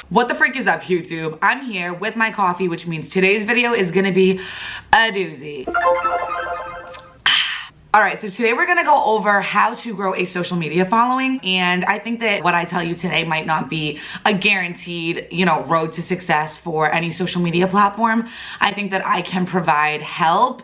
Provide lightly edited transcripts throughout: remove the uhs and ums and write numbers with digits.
What the freak is up, YouTube? I'm here with my coffee, which means today's video is gonna be a doozy. All right, so today we're gonna go over how to grow a social media following. And I think that what I tell you today might not be a guaranteed, road to success for any social media platform. I think that I can provide help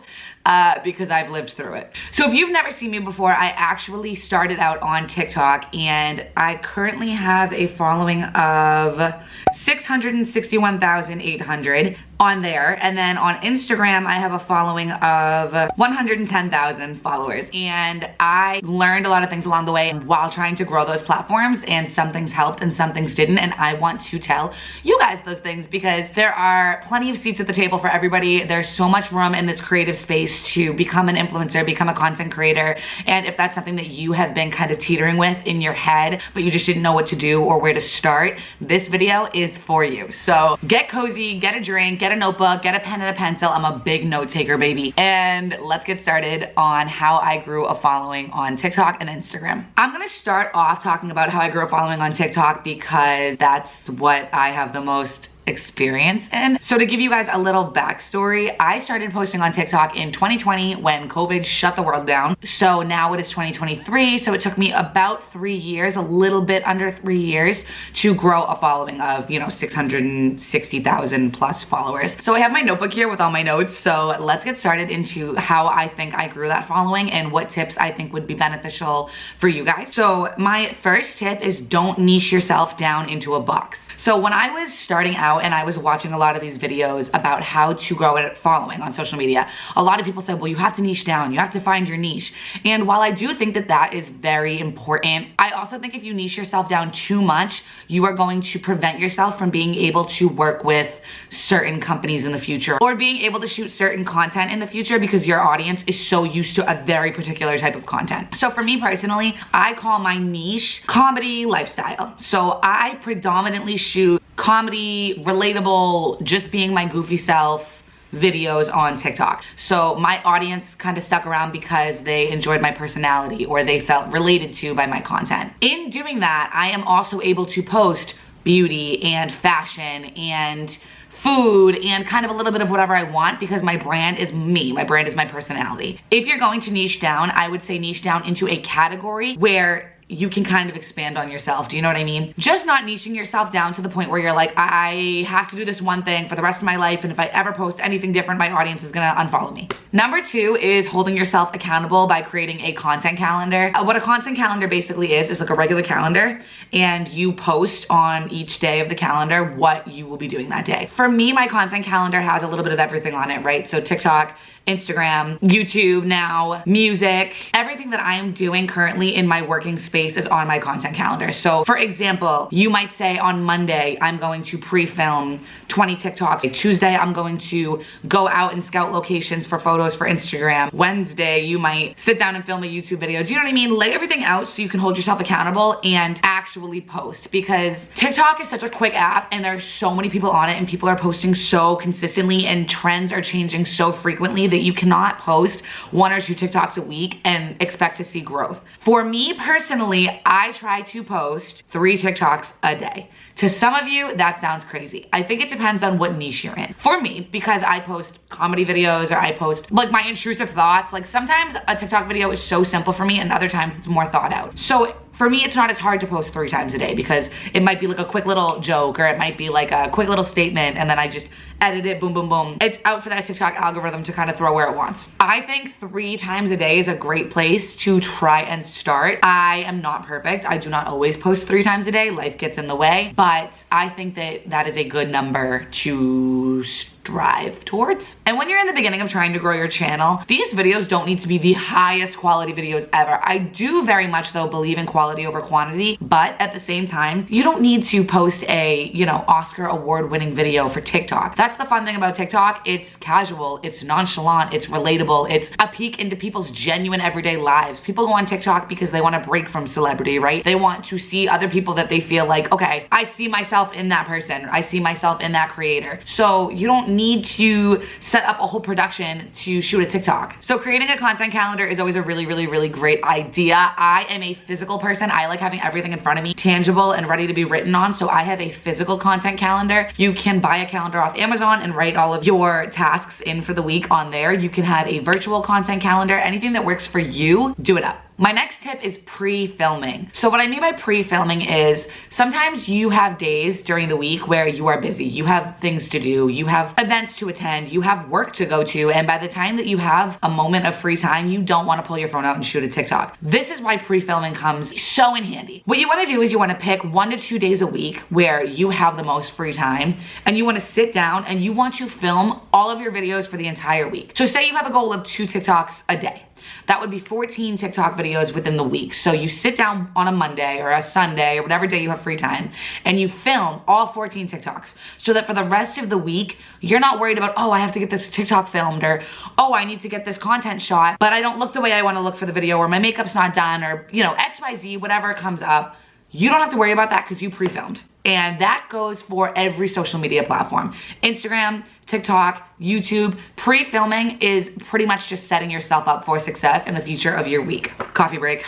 because I've lived through it. So if you've never seen me before, I actually started out on TikTok and I currently have a following of 661,800 on there. And then on Instagram, I have a following of 110,000 followers. And I learned a lot of things along the way while trying to grow those platforms, and some things helped and some things didn't. And I want to tell you guys those things because there are plenty of seats at the table for everybody. There's so much room in this creative space to become an influencer, become a content creator. And if that's something that you have been kind of teetering with in your head, but you just didn't know what to do or where to start, this video is for you. So get cozy, get a drink, get a notebook, get a pen and a pencil. I'm a big note taker, baby. And let's get started on how I grew a following on TikTok and Instagram. I'm gonna start off talking about how I grew a following on TikTok because that's what I have the most experience in. So to give you guys a little backstory, I started posting on TikTok in 2020 when COVID shut the world down. So now it is 2023. So it took me about 3 years, a little bit under 3 years, to grow a following of, 660,000 plus followers. So I have my notebook here with all my notes. So let's get started into how I think I grew that following and what tips I think would be beneficial for you guys. So my first tip is don't niche yourself down into a box. So when I was starting out and I was watching a lot of these videos about how to grow a following on social media, a lot of people said, well, you have to niche down, you have to find your niche. And while I do think that that is very important, I also think if you niche yourself down too much, you are going to prevent yourself from being able to work with certain companies in the future or being able to shoot certain content in the future because your audience is so used to a very particular type of content. So for me personally, I call my niche comedy lifestyle. So I predominantly shoot comedy, relatable, just being my goofy self videos on TikTok. So my audience kind of stuck around because they enjoyed my personality or they felt related to by my content. In doing that, I am also able to post beauty and fashion and food and kind of a little bit of whatever I want because my brand is me. My brand is my personality. If you're going to niche down, I would say niche down into a category where you can kind of expand on yourself. Do you know what I mean? Just not niching yourself down to the point where you're like, I have to do this one thing for the rest of my life, and if I ever post anything different, my audience is gonna unfollow me. Number two is holding yourself accountable by creating a content calendar. What a content calendar basically is like a regular calendar, and you post on each day of the calendar what you will be doing that day. For me, my content calendar has a little bit of everything on it, right? So TikTok, Instagram, YouTube now, music, everything that I am doing currently in my working space is on my content calendar. So for example, you might say on Monday, I'm going to pre-film 20 TikToks. Tuesday, I'm going to go out and scout locations for photos for Instagram. Wednesday, you might sit down and film a YouTube video. Do you know what I mean? Lay everything out so you can hold yourself accountable and actually post, because TikTok is such a quick app and there's so many people on it and people are posting so consistently and trends are changing so frequently that you cannot post 1 or 2 TikToks a week and expect to see growth. For me personally, I try to post 3 TikToks a day. To some of you, that sounds crazy. I think it depends on what niche you're in. For me, because I post comedy videos or I post like my intrusive thoughts, like sometimes a TikTok video is so simple for me and other times it's more thought out. So for me, it's not as hard to post 3 times a day because it might be like a quick little joke or it might be like a quick little statement and then I just edit it, boom, boom, boom. It's out for that TikTok algorithm to kind of throw where it wants. I think 3 times a day is a great place to try and start. I am not perfect. I do not always post 3 times a day. Life gets in the way, but I think that that is a good number to strive towards. And when you're in the beginning of trying to grow your channel, these videos don't need to be the highest quality videos ever. I do very much though believe in quality over quantity, but at the same time, you don't need to post a, Oscar award-winning video for TikTok. That's the fun thing about TikTok. It's casual, it's nonchalant, it's relatable, it's a peek into people's genuine everyday lives. People go on TikTok because they want to break from celebrity, right? They want to see other people that they feel like, okay, I see myself in that person. I see myself in that creator. So you don't need to set up a whole production to shoot a TikTok. So creating a content calendar is always a really, really, really great idea. I am a physical person. I like having everything in front of me, tangible and ready to be written on. So I have a physical content calendar. You can buy a calendar off Amazon and write all of your tasks in for the week on there. You can have a virtual content calendar. Anything that works for you, do it up. My next tip is pre-filming. So what I mean by pre-filming is sometimes you have days during the week where you are busy. You have things to do. You have events to attend. You have work to go to. And by the time that you have a moment of free time, you don't want to pull your phone out and shoot a TikTok. This is why pre-filming comes so in handy. What you want to do is you want to pick 1 to 2 days a week where you have the most free time, and you want to sit down and you want to film all of your videos for the entire week. So say you have a goal of 2 TikToks a day. That would be 14 TikTok videos within the week. So you sit down on a Monday or a Sunday or whatever day you have free time, and you film all 14 TikToks so that for the rest of the week, you're not worried about, oh, I have to get this TikTok filmed, or, oh, I need to get this content shot, but I don't look the way I want to look for the video, or my makeup's not done, or, you know, XYZ, whatever comes up. You don't have to worry about that because you pre-filmed. And that goes for every social media platform. Instagram, TikTok, YouTube. Pre-filming is pretty much just setting yourself up for success in the future of your week. Coffee break.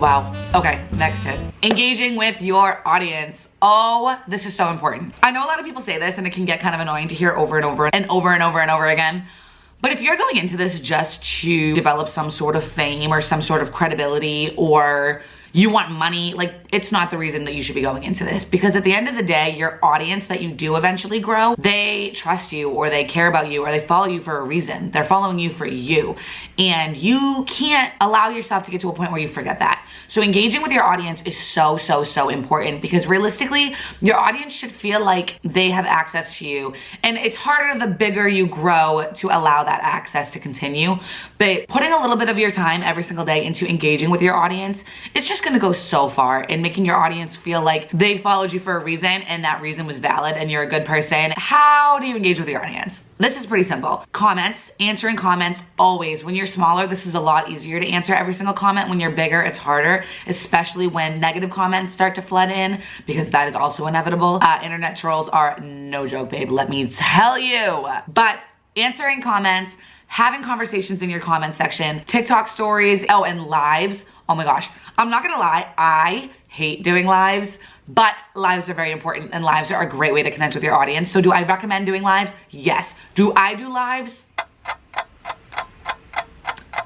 Wow. Okay, next tip. Engaging with your audience. Oh, this is so important. I know a lot of people say this and it can get kind of annoying to hear over and over and over and over and over again. But if you're going into this just to develop some sort of fame or some sort of credibility, or you want money, like, it's not the reason that you should be going into this. Because at the end of the day, your audience that you do eventually grow, they trust you, or they care about you, or they follow you for a reason. They're following you for you. And you can't allow yourself to get to a point where you forget that. So engaging with your audience is so, so, so important, because realistically, your audience should feel like they have access to you. And it's harder the bigger you grow to allow that access to continue. But putting a little bit of your time every single day into engaging with your audience, it's just gonna go so far in making your audience feel like they followed you for a reason, and that reason was valid, and you're a good person. How do you engage with your audience? This is pretty simple. Comments, answering comments, always. When you're smaller, this is a lot easier to answer every single comment. When you're bigger, it's harder, especially when negative comments start to flood in, because that is also inevitable. Internet trolls are no joke, babe, let me tell you. But answering comments, having conversations in your comment section, TikTok stories, oh, and lives. Oh my gosh, I'm not gonna lie, I hate doing lives, but lives are very important, and lives are a great way to connect with your audience. So do I recommend doing lives? Yes. Do I do lives?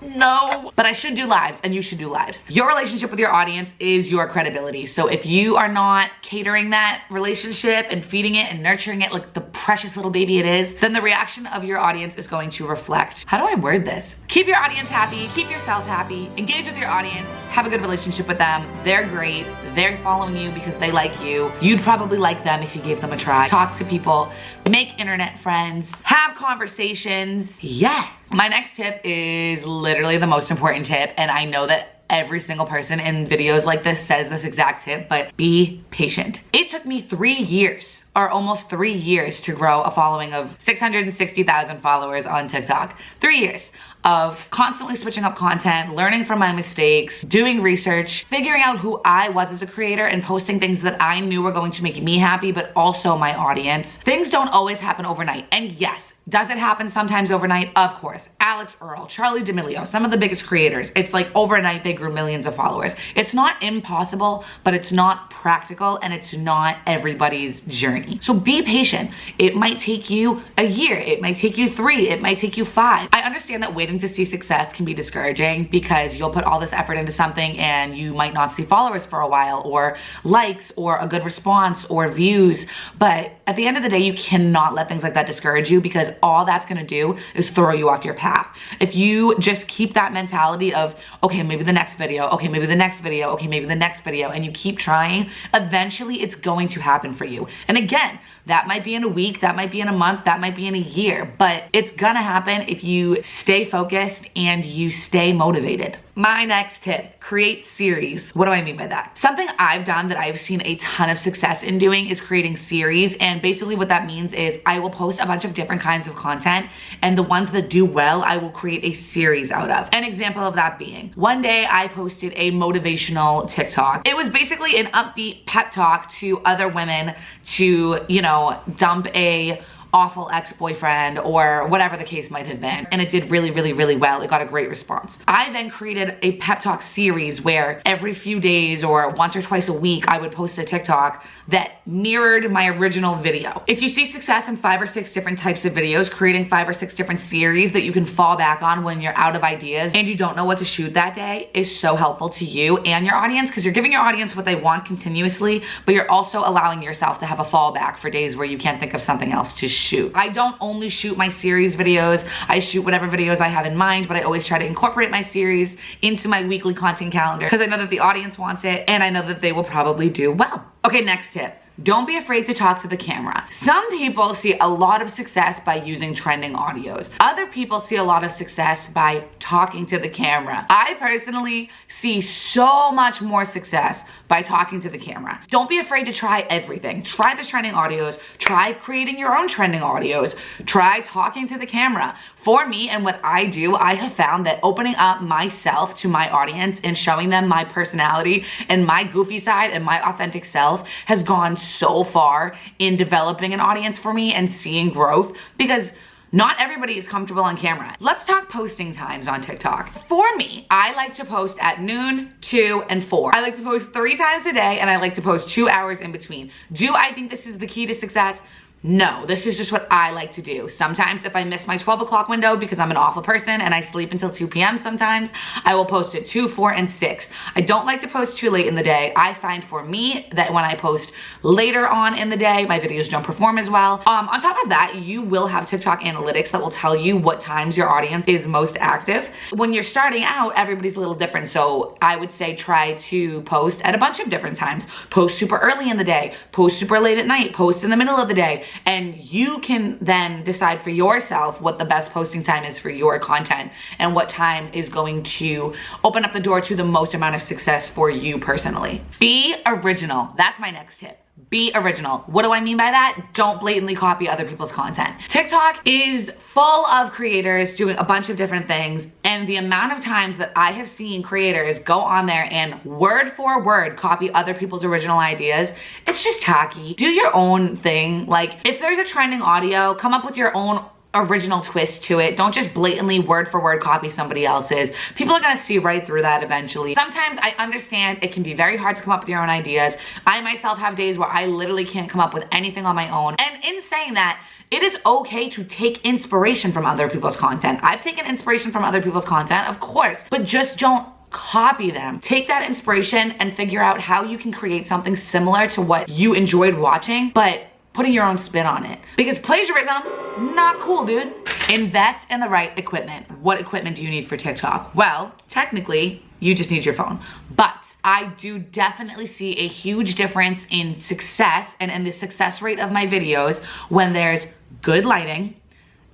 No, but I should do lives, and you should do lives. Your relationship with your audience is your credibility. So if you are not catering that relationship and feeding it and nurturing it like the precious little baby it is, then the reaction of your audience is going to reflect. How do I word this? Keep your audience happy, keep yourself happy, engage with your audience, have a good relationship with them. They're great, they're following you because they like you. You'd probably like them if you gave them a try. Talk to people, make internet friends, have conversations. Yeah. My next tip is literally the most important tip, and I know that every single person in videos like this says this exact tip, but be patient. It took me 3 years, or almost 3 years, to grow a following of 660,000 followers on TikTok. 3 years of constantly switching up content, learning from my mistakes, doing research, figuring out who I was as a creator, and posting things that I knew were going to make me happy, but also my audience. Things don't always happen overnight. And yes, does it happen sometimes overnight? Of course. Alex Earl, Charlie D'Amelio, some of the biggest creators, it's like overnight they grew millions of followers. It's not impossible, but it's not practical, and it's not everybody's journey. So be patient. It might take you a year, it might take you 3, it might take you 5. I understand that waiting to see success can be discouraging, because you'll put all this effort into something and you might not see followers for a while, or likes, or a good response, or views. But at the end of the day, you cannot let things like that discourage you, because all that's gonna do is throw you off your path. If you just keep that mentality of, okay, maybe the next video, okay, maybe the next video, okay, maybe the next video, and you keep trying, eventually it's going to happen for you. And again, that might be in a week, that might be in a month, that might be in a year, but it's gonna happen if you stay focused and you stay motivated. My next tip, create series. What do I mean by that? Something I've done that I've seen a ton of success in doing is creating series. And basically what that means is I will post a bunch of different kinds of content, and the ones that do well, I will create a series out of. An example of that being, one day I posted a motivational TikTok. It was basically an upbeat pep talk to other women to, you know, dump a awful ex-boyfriend or whatever the case might have been. And it did really, really, really well. It got a great response. I then created a pep talk series where every few days or once or twice a week, I would post a TikTok that mirrored my original video. If you see success in 5 or 6 different types of videos, creating 5 or 6 different series that you can fall back on when you're out of ideas and you don't know what to shoot that day is so helpful to you and your audience, because you're giving your audience what they want continuously, but you're also allowing yourself to have a fallback for days where you can't think of something else to shoot. I don't only shoot my series videos, I shoot whatever videos I have in mind, but I always try to incorporate my series into my weekly content calendar because I know that the audience wants it and I know that they will probably do well. Okay, next tip. Don't be afraid to talk to the camera. Some people see a lot of success by using trending audios. Other people see a lot of success by talking to the camera. I personally see so much more success by talking to the camera. Don't be afraid to try everything. Try the trending audios, try creating your own trending audios, try talking to the camera. For me and what I do, I have found that opening up myself to my audience and showing them my personality and my goofy side and my authentic self has gone so far in developing an audience for me and seeing growth, because not everybody is comfortable on camera. Let's talk posting times on TikTok. For me, I like to post at noon, 2, and 4. I like to post 3 times a day, and I like to post 2 hours in between. Do I think this is the key to success? No, this is just what I like to do. Sometimes if I miss my 12 o'clock window because I'm an awful person and I sleep until 2 p.m. sometimes, I will post at 2, 4, and 6. I don't like to post too late in the day. I find for me that when I post later on in the day, my videos don't perform as well. On top of that, you will have TikTok analytics that will tell you what times your audience is most active. When you're starting out, everybody's a little different. So I would say try to post at a bunch of different times. Post super early in the day, post super late at night, post in the middle of the day. And you can then decide for yourself what the best posting time is for your content and what time is going to open up the door to the most amount of success for you personally. Be original. That's my next tip. Be original. What do I mean by that? Don't blatantly copy other people's content. TikTok is full of creators doing a bunch of different things, and the amount of times that I have seen creators go on there and word for word copy other people's original ideas, it's just tacky. Do your own thing. Like, if there's a trending audio, come up with your own original twist to it. Don't just blatantly word for word copy somebody else's. People are gonna see right through that eventually. Sometimes I understand it can be very hard to come up with your own ideas. I myself have days where I literally can't come up with anything on my own. And in saying that, it is okay to take inspiration from other people's content. I've taken inspiration from other people's content, of course, but just don't copy them. Take that inspiration and figure out how you can create something similar to what you enjoyed watching, but putting your own spin on it. Because plagiarism, not cool, dude. Invest in the right equipment. What equipment do you need for TikTok? Well, technically, you just need your phone. But I do definitely see a huge difference in success and in the success rate of my videos when there's good lighting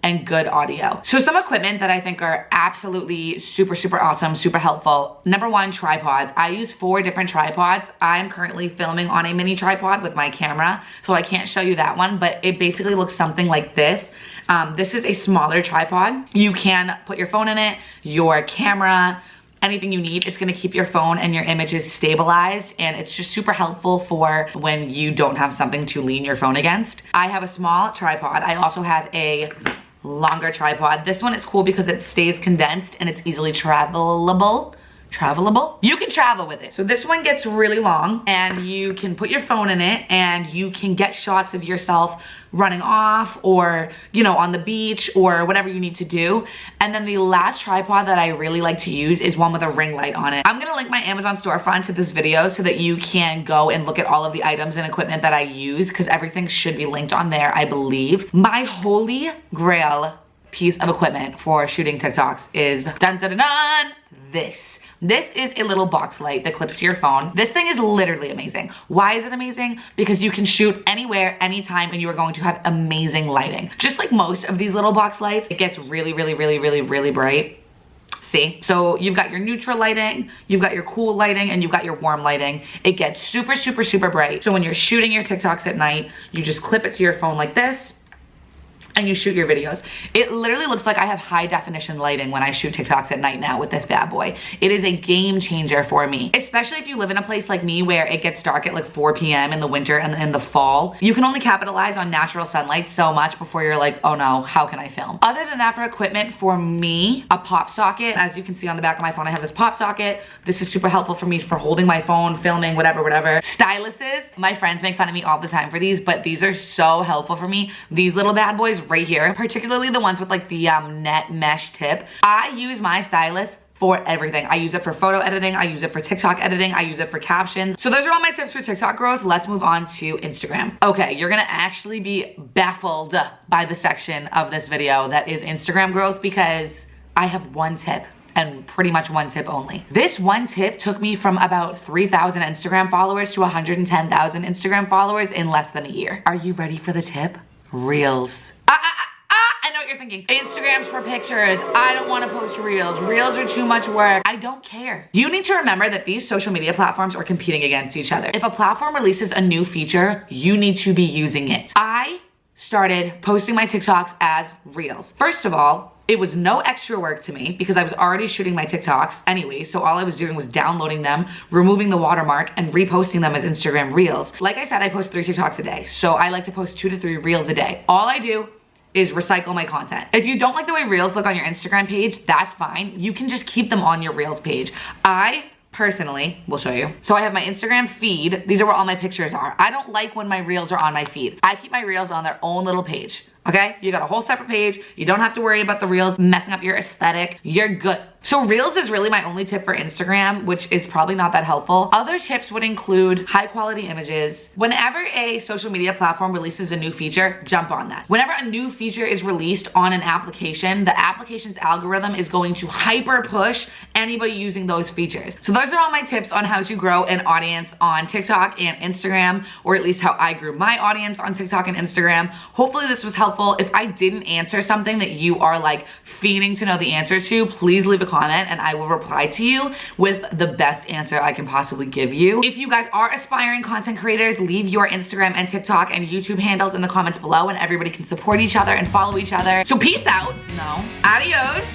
and good audio. So some equipment that I think are absolutely super, super awesome, super helpful. Number 1, tripods. I use 4 different tripods. I'm currently filming on a mini tripod with my camera, so I can't show you that one, but it basically looks something like this. This is a smaller tripod. You can put your phone in it, your camera, anything you need. It's gonna keep your phone and your images stabilized, and it's just super helpful for when you don't have something to lean your phone against. I have a small tripod. I also have a longer tripod. This one is cool because it stays condensed and it's easily travelable. You can travel with it. So this one gets really long and you can put your phone in it and you can get shots of yourself running off or, you know, on the beach or whatever you need to do. And then the last tripod that I really like to use is one with a ring light on it. I'm gonna link my Amazon storefront to this video so that you can go and look at all of the items and equipment that I use, because everything should be linked on there, I believe. My holy grail piece of equipment for shooting TikToks is dun dun dun dun, this. This is a little box light that clips to your phone. This thing is literally amazing. Why is it amazing? Because you can shoot anywhere, anytime, and you are going to have amazing lighting. Just like most of these little box lights, it gets really, really, really, really, really bright. See? So you've got your neutral lighting, you've got your cool lighting, and you've got your warm lighting. It gets super, super, super bright. So when you're shooting your TikToks at night, you just clip it to your phone like this, and you shoot your videos. It literally looks like I have high definition lighting when I shoot TikToks at night now with this bad boy. It is a game changer for me, especially if you live in a place like me where it gets dark at like 4 p.m. in the winter and in the fall. You can only capitalize on natural sunlight so much before you're like, oh no, how can I film? Other than that, for equipment, for me, a pop socket. As you can see on the back of my phone, I have this pop socket. This is super helpful for me for holding my phone, filming, whatever. Styluses, my friends make fun of me all the time for these, but these are so helpful for me. These little bad boys right here, particularly the ones with like the net mesh tip. I use my stylus for everything. I use it for photo editing, I use it for TikTok editing, I use it for captions. So those are all my tips for TikTok growth. Let's move on to Instagram. Okay, you're gonna actually be baffled by the section of this video that is Instagram growth, because I have one tip, and pretty much one tip only. This one tip took me from about 3,000 Instagram followers to 110,000 Instagram followers in less than a year. Are you ready for the tip? Reels. I know what you're thinking. Instagram's for pictures. I don't want to post reels. Reels are too much work. I don't care. You need to remember that these social media platforms are competing against each other. If a platform releases a new feature, you need to be using it. I started posting my TikToks as reels. First of all, it was no extra work to me because I was already shooting my TikToks anyway, so all I was doing was downloading them, removing the watermark, and reposting them as Instagram reels. Like I said, I post 3 TikToks a day, so I like to post 2 to 3 reels a day. All I do is recycle my content. If you don't like the way reels look on your Instagram page, that's fine. You can just keep them on your reels page. I personally will show you. So I have my Instagram feed. These are where all my pictures are. I don't like when my reels are on my feed. I keep my reels on their own little page. Okay? You got a whole separate page. You don't have to worry about the reels messing up your aesthetic. You're good. So reels is really my only tip for Instagram, which is probably not that helpful. Other tips would include high quality images. Whenever a social media platform releases a new feature, jump on that. Whenever a new feature is released on an application, the application's algorithm is going to hyper push anybody using those features. So those are all my tips on how to grow an audience on TikTok and Instagram, or at least how I grew my audience on TikTok and Instagram. Hopefully this was helpful. If I didn't answer something that you are like fiending to know the answer to, please leave a comment and I will reply to you with the best answer I can possibly give you. If you guys are aspiring content creators, leave your Instagram and TikTok and YouTube handles in the comments below and everybody can support each other and follow each other. So peace out. No. Adios.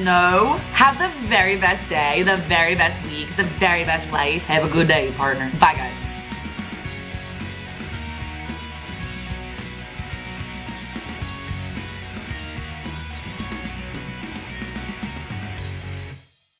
No. Have the very best day, the very best week, the very best life. Have a good day, partner. Bye, guys.